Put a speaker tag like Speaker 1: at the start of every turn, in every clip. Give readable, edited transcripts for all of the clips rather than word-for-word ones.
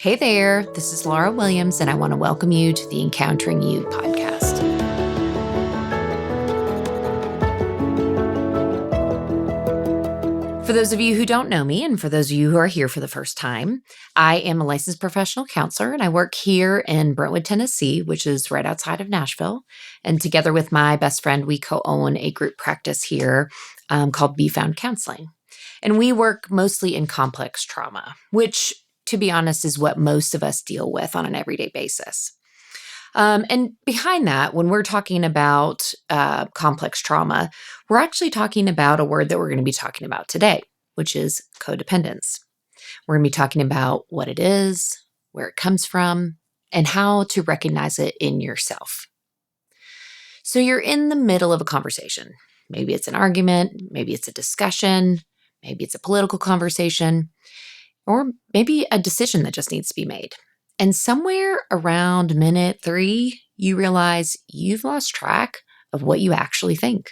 Speaker 1: Hey there, this is Laura Williams, and I want to welcome you to the Encountering You podcast. For those of you who don't know me, and for those of you who are here for the first time, I am a licensed professional counselor, and I work here in Brentwood, Tennessee, which is right outside of Nashville. And together with my best friend, we co-own a group practice here called Be Found Counseling. And we work mostly in complex trauma, which, to be honest, is what most of us deal with on an everyday basis. And behind that, when we're talking about complex trauma, we're actually talking about a word that we're going to be talking about today, which is codependence. We're going to be talking about what it is, where it comes from, and how to recognize it in yourself. So you're in the middle of a conversation. Maybe it's an argument, maybe it's a discussion, maybe it's a political conversation, or maybe a decision that just needs to be made. And somewhere around minute 3, you realize you've lost track of what you actually think.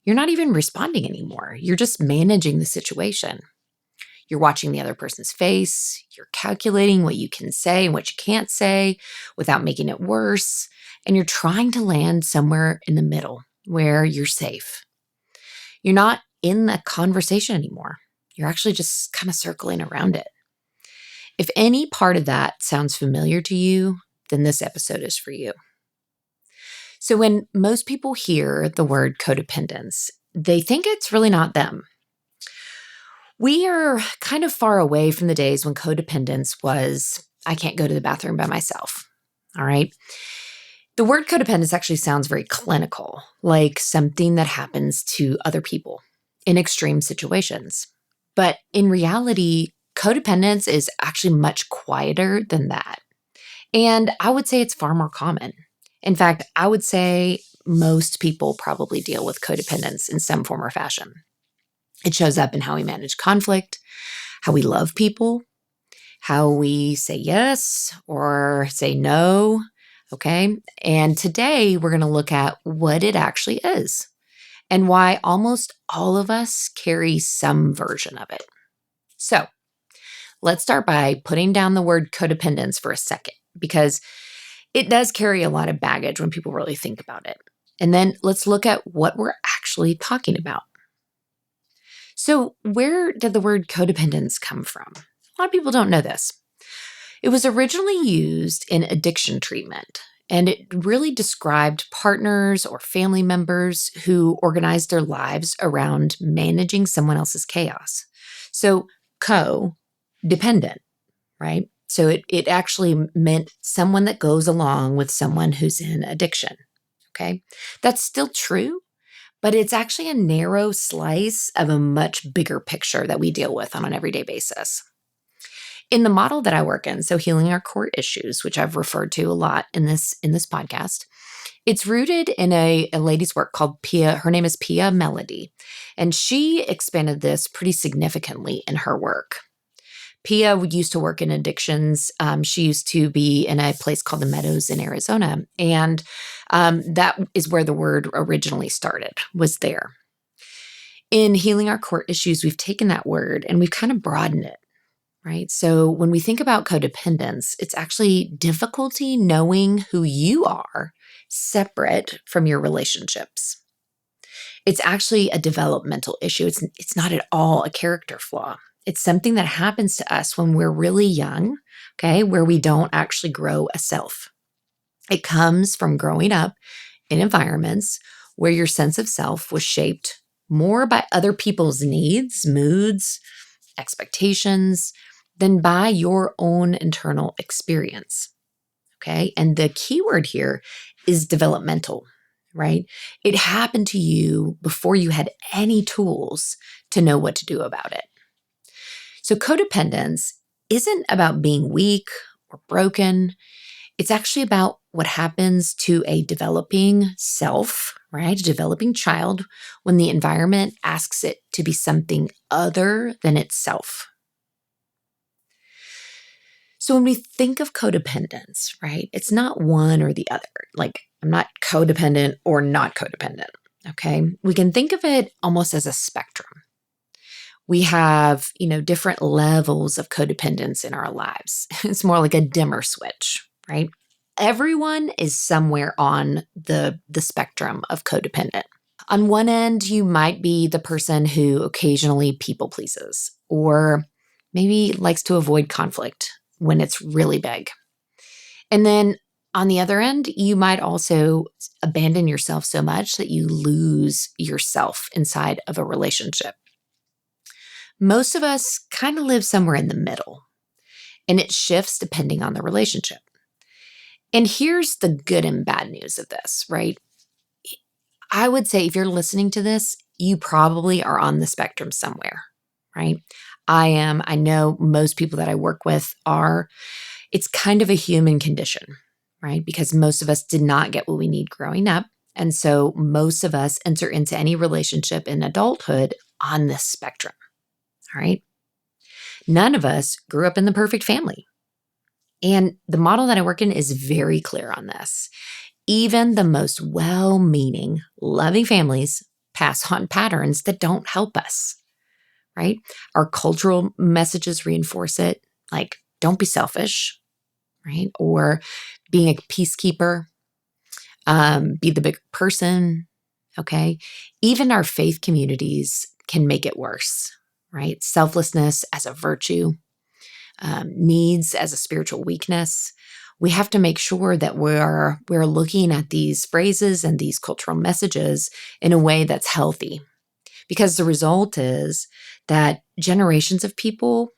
Speaker 1: You're not even responding anymore. You're just managing the situation. You're watching the other person's face. You're calculating what you can say and what you can't say without making it worse. And you're trying to land somewhere in the middle where you're safe. You're not in the conversation anymore. You're actually just kind of circling around it. If any part of that sounds familiar to you, then this episode is for you. So when most people hear the word codependence, they think it's really not them. We are kind of far away from the days when codependence was, I can't go to the bathroom by myself. All right. The word codependence actually sounds very clinical, like something that happens to other people in extreme situations. But in reality, codependence is actually much quieter than that. And I would say it's far more common. In fact, I would say most people probably deal with codependence in some form or fashion. It shows up in how we manage conflict, how we love people, how we say yes or say no. Okay. And today we're going to look at what it actually is and why almost all of us carry some version of it. So let's start by putting down the word codependence for a second, because it does carry a lot of baggage when people really think about it. And then let's look at what we're actually talking about. So where did the word codependence come from? A lot of people don't know this. It was originally used in addiction treatment, and it really described partners or family members who organized their lives around managing someone else's chaos. So co-dependent, right? So it actually meant someone that goes along with someone who's in addiction, okay? That's still true, but it's actually a narrow slice of a much bigger picture that we deal with on an everyday basis. In the model that I work in, so healing our core issues, which I've referred to a lot in this podcast, it's rooted in a lady's work called Pia. Her name is Pia Melody, and she expanded this pretty significantly in her work. Pia used to work in addictions. She used to be in a place called the Meadows in Arizona, and that is where the word originally started, was there. In healing our core issues, we've taken that word and we've kind of broadened it. Right? So when we think about codependence, it's actually difficulty knowing who you are separate from your relationships. It's actually a developmental issue. It's not at all a character flaw. It's something that happens to us when we're really young, okay, where we don't actually grow a self. It comes from growing up in environments where your sense of self was shaped more by other people's needs, moods, expectations, than by your own internal experience, okay? And the key word here is developmental, right? It happened to you before you had any tools to know what to do about it. So codependence isn't about being weak or broken. It's actually about what happens to a developing self, right? A developing child when the environment asks it to be something other than itself. So when we think of codependence, right, it's not one or the other. Like, I'm not codependent or not codependent, okay? We can think of it almost as a spectrum. We have, different levels of codependence in our lives. It's more like a dimmer switch, right? Everyone is somewhere on the spectrum of codependent. On one end, you might be the person who occasionally people pleases or maybe likes to avoid conflict when it's really big. And then on the other end, you might also abandon yourself so much that you lose yourself inside of a relationship. Most of us kind of live somewhere in the middle, and it shifts depending on the relationship. And here's the good and bad news of this, right? I would say if you're listening to this, you probably are on the spectrum somewhere, right? I am. I know most people that I work with are. It's kind of a human condition, right? Because most of us did not get what we need growing up. And so most of us enter into any relationship in adulthood on this spectrum, all right? None of us grew up in the perfect family. And the model that I work in is very clear on this. Even the most well-meaning, loving families pass on patterns that don't help us, right? Our cultural messages reinforce it, like don't be selfish, right? Or being a peacekeeper, be the big person, okay? Even our faith communities can make it worse, right? Selflessness as a virtue, needs as a spiritual weakness. We have to make sure that we're looking at these phrases and these cultural messages in a way that's healthy. Because the result is that generations of people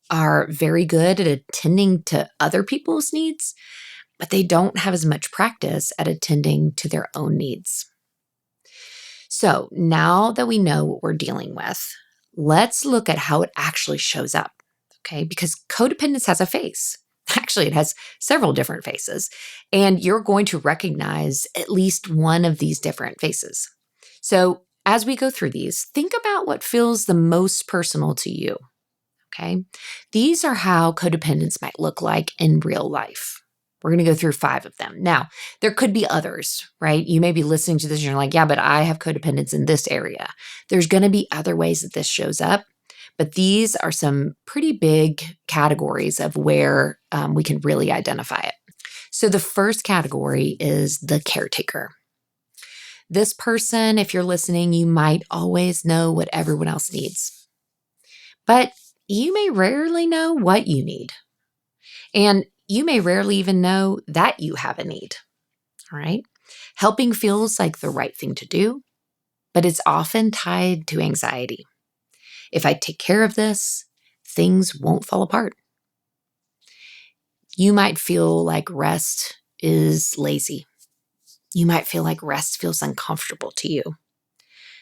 Speaker 1: are very good at attending to other people's needs, but they don't have as much practice at attending to their own needs. So now that we know what we're dealing with, let's look at how it actually shows up, okay? Because codependence has a face. Actually, it has several different faces, and you're going to recognize at least one of these different faces. So as we go through these, think about what feels the most personal to you, okay? These are how codependence might look like in real life. We're going to go through 5 of them. Now, there could be others, right? You may be listening to this and you're like, yeah, but I have codependence in this area. There's going to be other ways that this shows up, but these are some pretty big categories of where we can really identify it. So the first category is the caretaker. This person, if you're listening, you might always know what everyone else needs, but you may rarely know what you need. And you may rarely even know that you have a need, all right? Helping feels like the right thing to do, but it's often tied to anxiety. If I take care of this, things won't fall apart. You might feel like rest is lazy. You might feel like rest feels uncomfortable to you.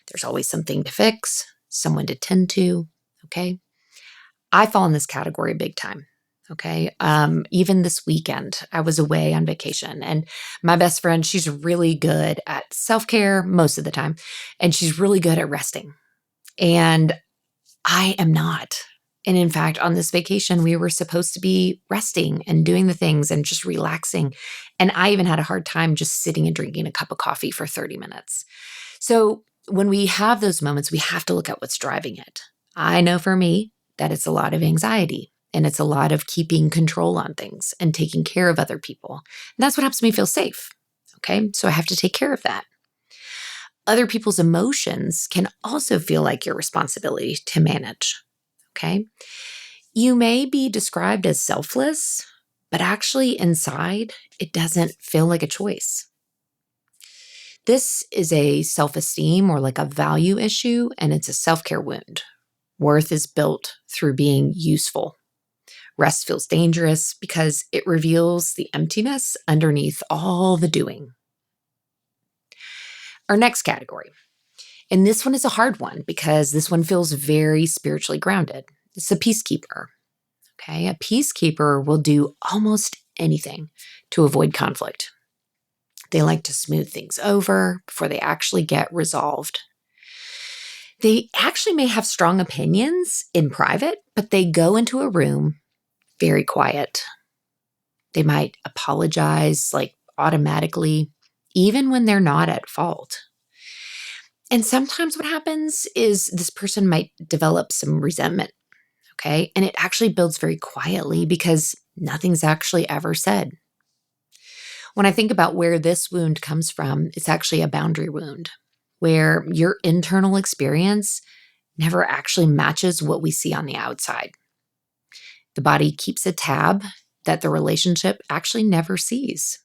Speaker 1: There's always something to fix, someone to tend to, okay? I fall in this category big time. Okay. Even this weekend, I was away on vacation, and my best friend, she's really good at self-care most of the time, and she's really good at resting. And I am not. And in fact, on this vacation, we were supposed to be resting and doing the things and just relaxing. And I even had a hard time just sitting and drinking a cup of coffee for 30 minutes. So when we have those moments, we have to look at what's driving it. I know for me that it's a lot of anxiety. And it's a lot of keeping control on things and taking care of other people. And that's what helps me feel safe. Okay. So I have to take care of that. Other people's emotions can also feel like your responsibility to manage. Okay. You may be described as selfless, but actually inside, it doesn't feel like a choice. This is a self-esteem or like a value issue, and it's a self-care wound. Worth is built through being useful. Rest feels dangerous because it reveals the emptiness underneath all the doing. Our next category, and this one is a hard one because this one feels very spiritually grounded. It's a peacekeeper. Okay, a peacekeeper will do almost anything to avoid conflict. They like to smooth things over before they actually get resolved. They actually may have strong opinions in private, but they go into a room very quiet. They might apologize like automatically, even when they're not at fault. And sometimes what happens is this person might develop some resentment, okay? And it actually builds very quietly because nothing's actually ever said. When I think about where this wound comes from, it's actually a boundary wound where your internal experience never actually matches what we see on the outside. The body keeps a tab that the relationship actually never sees.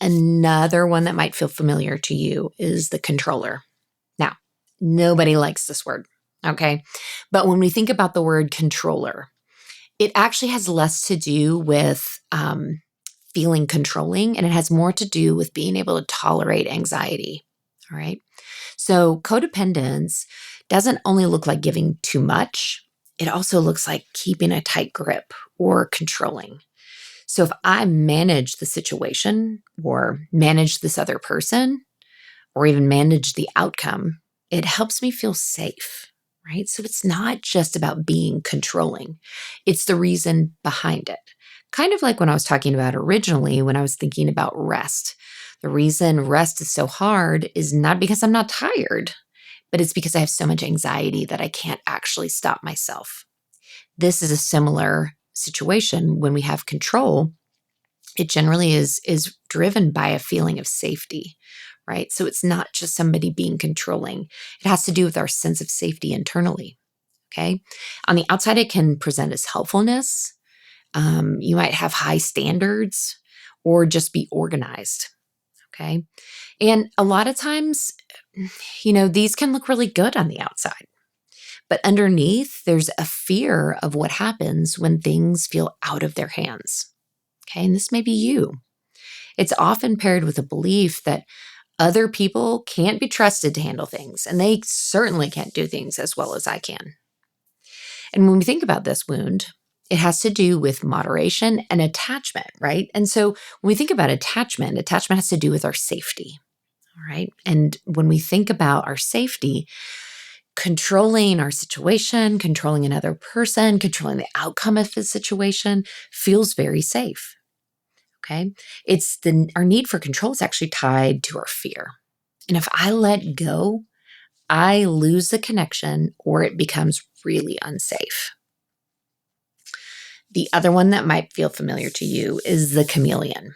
Speaker 1: Another one that might feel familiar to you is the controller. Now, nobody likes this word, okay? But when we think about the word controller, it actually has less to do with feeling controlling, and it has more to do with being able to tolerate anxiety, all right? So codependence doesn't only look like giving too much, it also looks like keeping a tight grip or controlling. So if I manage the situation or manage this other person or even manage the outcome, it helps me feel safe, right? So it's not just about being controlling, it's the reason behind it. Kind of like when I was talking about originally, when I was thinking about rest. The reason rest is so hard is not because I'm not tired, but it's because I have so much anxiety that I can't actually stop myself. This is a similar situation when we have control. It generally is driven by a feeling of safety, right? So it's not just somebody being controlling. It has to do with our sense of safety internally, okay? On the outside, it can present as helpfulness. You might have high standards or just be organized, okay? And a lot of times, these can look really good on the outside. But underneath, there's a fear of what happens when things feel out of their hands. Okay, and this may be you. It's often paired with a belief that other people can't be trusted to handle things, and they certainly can't do things as well as I can. And when we think about this wound, it has to do with moderation and attachment, right? And so when we think about attachment has to do with our safety, all right? And when we think about our safety, controlling our situation, controlling another person, controlling the outcome of the situation feels very safe. Okay. Our need for control is actually tied to our fear. And if I let go, I lose the connection or it becomes really unsafe. The other one that might feel familiar to you is the chameleon.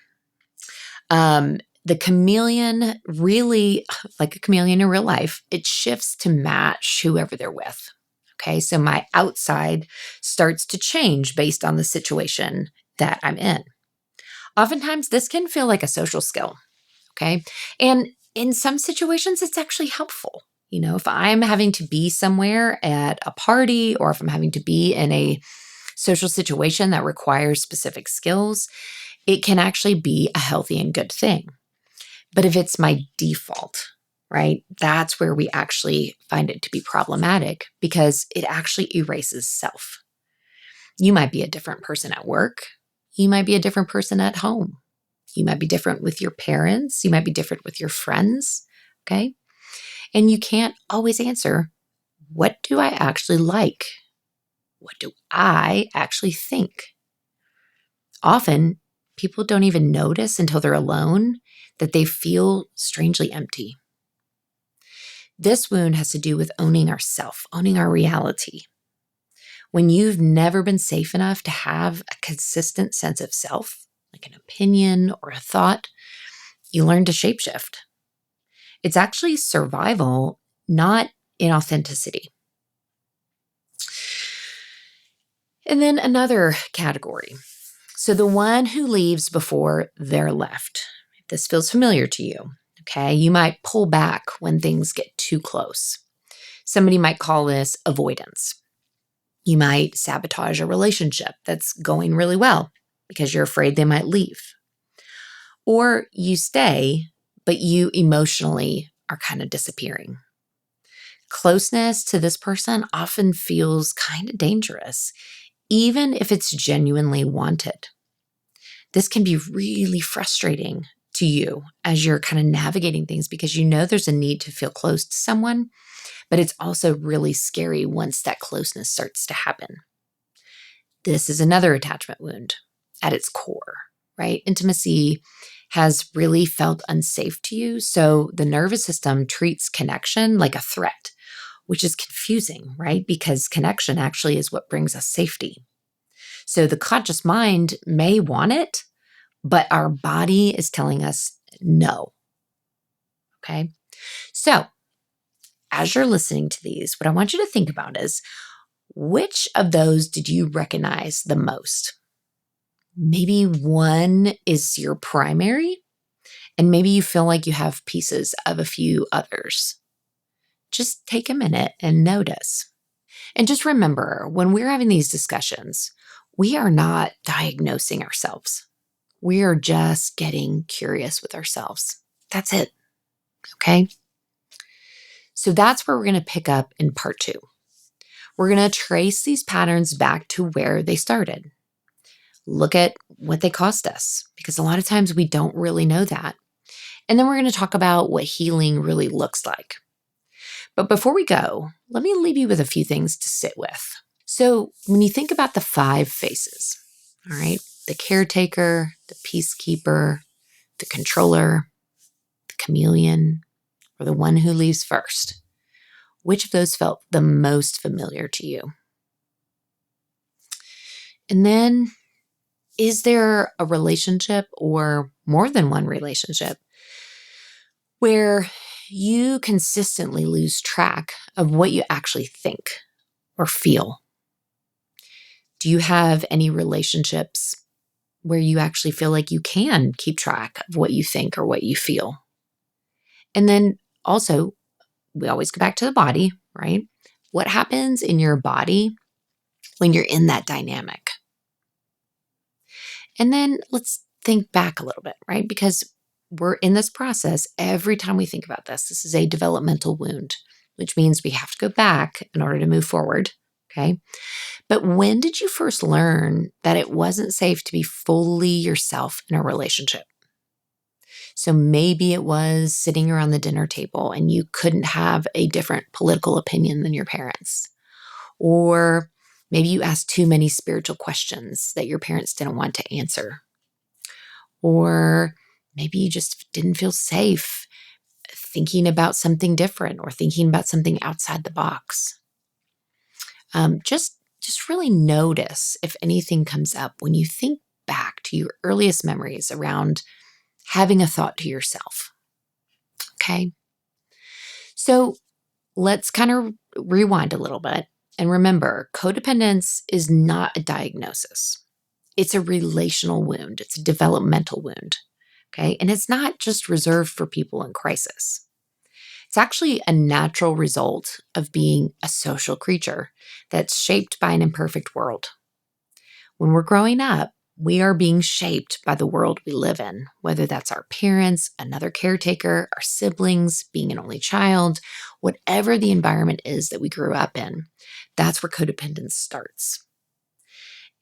Speaker 1: The chameleon really, like a chameleon in real life, it shifts to match whoever they're with. Okay. So my outside starts to change based on the situation that I'm in. Oftentimes, this can feel like a social skill, okay? And in some situations, it's actually helpful. If I'm having to be somewhere at a party or if I'm having to be in a social situation that requires specific skills, it can actually be a healthy and good thing. But if it's my default, right, that's where we actually find it to be problematic because it actually erases self. You might be a different person at work. You might be a different person at home. You might be different with your parents. You might be different with your friends. Okay. And you can't always answer, what do I actually like? What do I actually think? Often, people don't even notice until they're alone that they feel strangely empty. This wound has to do with owning ourself, owning our reality. When you've never been safe enough to have a consistent sense of self, like an opinion or a thought, you learn to shapeshift. It's actually survival, not inauthenticity. And then another category. So the one who leaves before they're left. If this feels familiar to you, okay, you might pull back when things get too close. Somebody might call this avoidance. You might sabotage a relationship that's going really well because you're afraid they might leave. Or you stay, but you emotionally are kind of disappearing. Closeness to this person often feels kind of dangerous, even if it's genuinely wanted. This can be really frustrating to you as you're kind of navigating things because you know there's a need to feel close to someone, but it's also really scary once that closeness starts to happen. This is another attachment wound at its core, right? Intimacy has really felt unsafe to you. So the nervous system treats connection like a threat, which is confusing, right? Because connection actually is what brings us safety. So the conscious mind may want it, but our body is telling us no. Okay. So as you're listening to these, what I want you to think about is, which of those did you recognize the most? Maybe one is your primary, and maybe you feel like you have pieces of a few others. Just take a minute and notice. And just remember, when we're having these discussions, we are not diagnosing ourselves. We are just getting curious with ourselves. That's it. Okay? So that's where we're going to pick up in part 2. We're going to trace these patterns back to where they started. Look at what they cost us, because a lot of times we don't really know that. And then we're going to talk about what healing really looks like. But before we go, let me leave you with a few things to sit with. So when you think about the 5 faces, all right, the caretaker, the peacekeeper, the controller, the chameleon, or the one who leaves first, which of those felt the most familiar to you? And then, is there a relationship or more than one relationship where you consistently lose track of what you actually think or feel? Do you have any relationships where you actually feel like you can keep track of what you think or what you feel? And then also, we always go back to the body, right? What happens in your body when you're in that dynamic? And then let's think back a little bit, right? Because we're in this process every time we think about this. This is a developmental wound, which means we have to go back in order to move forward, okay? But when did you first learn that it wasn't safe to be fully yourself in a relationship? So maybe it was sitting around the dinner table and you couldn't have a different political opinion than your parents. Or maybe you asked too many spiritual questions that your parents didn't want to answer. Or maybe you just didn't feel safe thinking about something different or thinking about something outside the box. Just really notice if anything comes up when you think back to your earliest memories around having a thought to yourself. Okay? So let's kind of rewind a little bit and remember, codependence is not a diagnosis. It's a relational wound. It's a developmental wound. Okay? And it's not just reserved for people in crisis. It's actually a natural result of being a social creature that's shaped by an imperfect world. When we're growing up, we are being shaped by the world we live in, whether that's our parents, another caretaker, our siblings, being an only child, whatever the environment is that we grew up in. That's where codependence starts.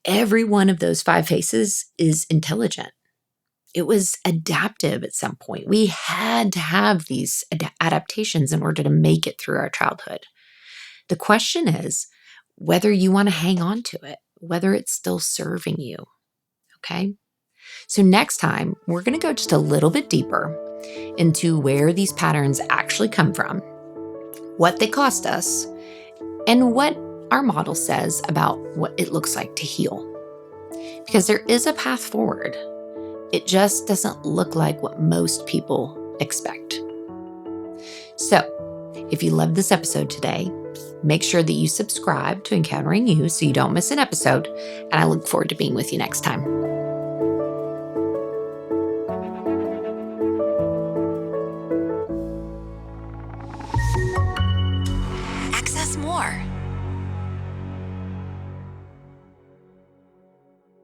Speaker 1: Every one of those 5 faces is intelligent. It was adaptive at some point. We had to have these adaptations in order to make it through our childhood. The question is whether you want to hang on to it, whether it's still serving you. Okay? So next time, we're going to go just a little bit deeper into where these patterns actually come from, what they cost us, and what our model says about what it looks like to heal. Because there is a path forward. It just doesn't look like what most people expect. So, if you loved this episode today, make sure that you subscribe to Encountering You so you don't miss an episode, and I look forward to being with you next time.